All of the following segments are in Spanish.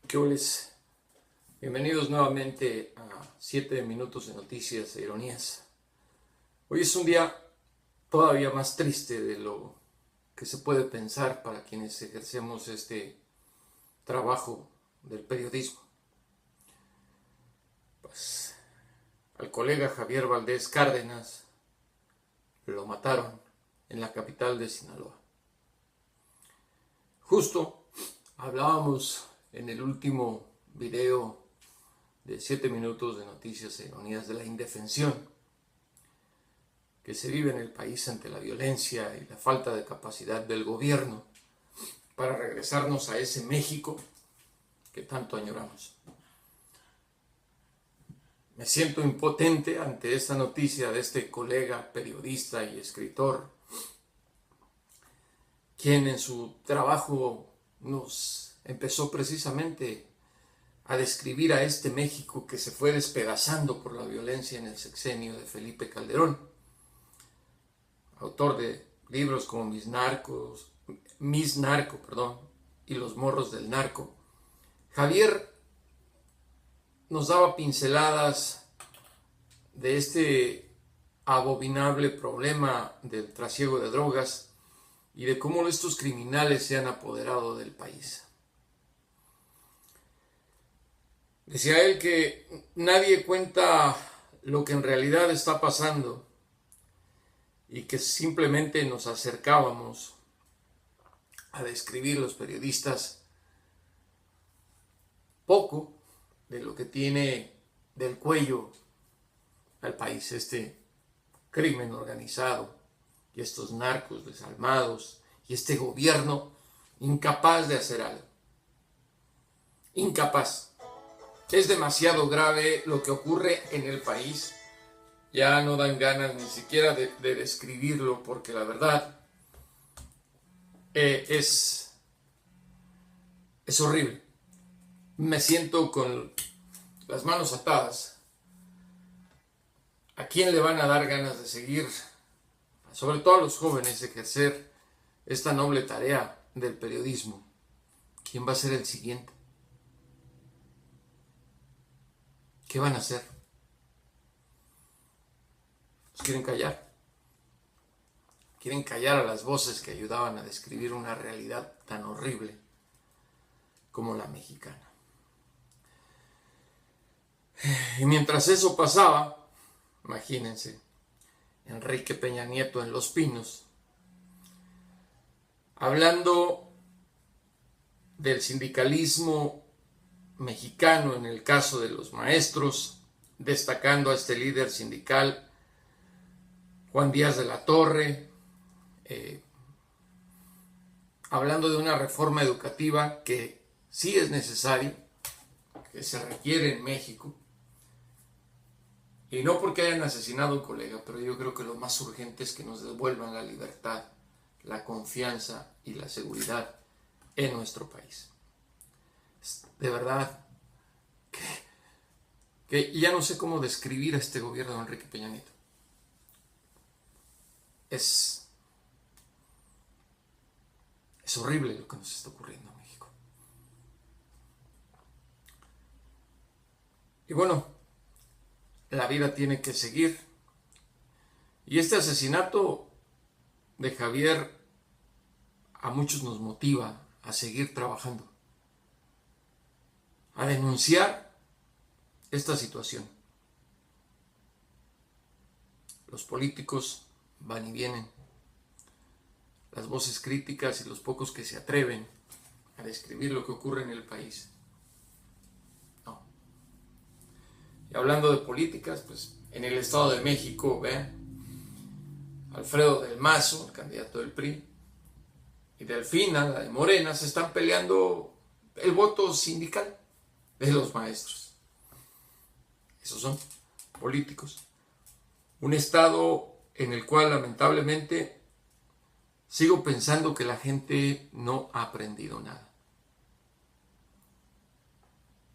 ¿Qué hueles? Bienvenidos nuevamente a 7 minutos de noticias e ironías. Hoy es un día todavía más triste de lo que se puede pensar para quienes ejercemos este trabajo del periodismo. Pues al colega Javier Valdés Cárdenas lo mataron en la capital de Sinaloa. Justo hablábamos en el último video de 7 minutos de noticias e ironías de la indefensión que se vive en el país ante la violencia y la falta de capacidad del gobierno para regresarnos a ese México que tanto añoramos. Me siento impotente ante esta noticia de este colega periodista y escritor, quien en su trabajo nos empezó precisamente a describir a este México que se fue despedazando por la violencia en el sexenio de Felipe Calderón, autor de libros como Mis Narco, y Los Morros del Narco. Javier nos daba pinceladas de este abominable problema del trasiego de drogas y de cómo estos criminales se han apoderado del país. Decía él que nadie cuenta lo que en realidad está pasando y que simplemente nos acercábamos a describir los periodistas poco de lo que tiene del cuello al país este crimen organizado y estos narcos desalmados y este gobierno incapaz de hacer algo. Incapaz. Es demasiado grave lo que ocurre en el país. Ya no dan ganas ni siquiera de describirlo, porque la verdad es horrible. Me siento con las manos atadas. ¿A quién le van a dar ganas de seguir, sobre todo a los jóvenes, ejercer esta noble tarea del periodismo? ¿Quién va a ser el siguiente? ¿Qué van a hacer? Los quieren callar. Quieren callar a las voces que ayudaban a describir una realidad tan horrible como la mexicana. Y mientras eso pasaba, imagínense, Enrique Peña Nieto en Los Pinos, hablando del sindicalismo mexicano en el caso de los maestros, destacando a este líder sindical, Juan Díaz de la Torre, hablando de una reforma educativa que sí es necesaria, que se requiere en México, y no porque hayan asesinado a un colega, pero yo creo que lo más urgente es que nos devuelvan la libertad, la confianza y la seguridad en nuestro país. De verdad que ya no sé cómo describir a este gobierno de Enrique Peña Nieto. Es horrible lo que nos está ocurriendo en México. Y bueno, la vida tiene que seguir. Y este asesinato de Javier a muchos nos motiva a seguir trabajando, a denunciar esta situación. Los políticos van y vienen, las voces críticas y los pocos que se atreven a describir lo que ocurre en el país. No. Y hablando de políticas, pues en el Estado de México, vean, Alfredo del Mazo, el candidato del PRI, y Delfina, la de Morena, se están peleando el voto sindical de los maestros. Esos son políticos. Un estado en el cual lamentablemente sigo pensando que la gente no ha aprendido nada.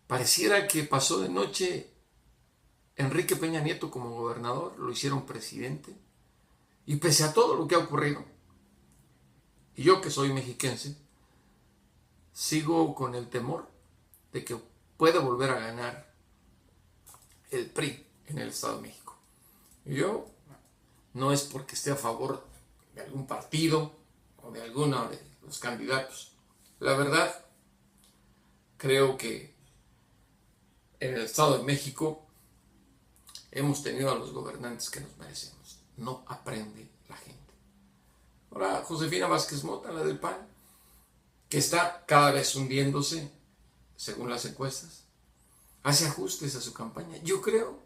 Pareciera que pasó de noche Enrique Peña Nieto como gobernador, lo hicieron presidente, y pese a todo lo que ha ocurrido, y yo que soy mexiquense, sigo con el temor de que puede volver a ganar el PRI en el Estado de México. Yo no es porque esté a favor de algún partido o de alguno de los candidatos. La verdad, creo que en el Estado de México hemos tenido a los gobernantes que nos merecemos. No aprende la gente. Ahora, Josefina Vázquez Mota, la del PAN, que está cada vez hundiéndose, según las encuestas, hace ajustes a su campaña. Yo creo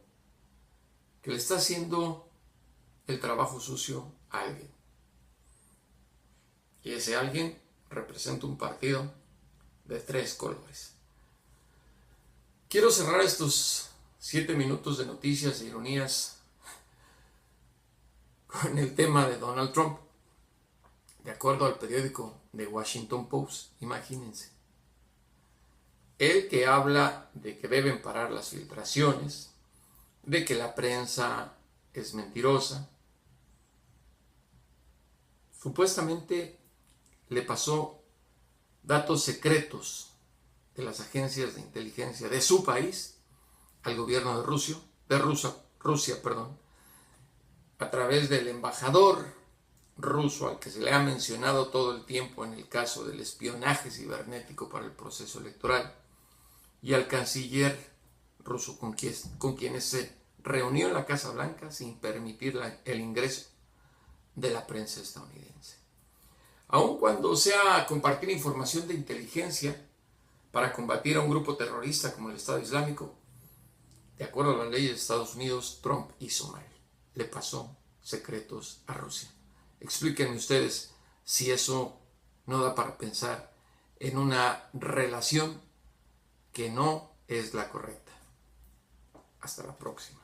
que le está haciendo el trabajo sucio a alguien. Y ese alguien representa un partido de 3 colores. Quiero cerrar estos 7 minutos de noticias e ironías con el tema de Donald Trump. De acuerdo al periódico The Washington Post, imagínense. Él que habla de que deben parar las filtraciones, de que la prensa es mentirosa, supuestamente le pasó datos secretos de las agencias de inteligencia de su país al gobierno de Rusia, a través del embajador ruso al que se le ha mencionado todo el tiempo en el caso del espionaje cibernético para el proceso electoral, y al canciller ruso con quienes se reunió en la Casa Blanca sin permitir el ingreso de la prensa estadounidense. Aun cuando sea compartir información de inteligencia para combatir a un grupo terrorista como el Estado Islámico, de acuerdo a las leyes de Estados Unidos, Trump hizo mal. Le pasó secretos a Rusia. Explíquenme ustedes si eso no da para pensar en una relación que no es la correcta. Hasta la próxima.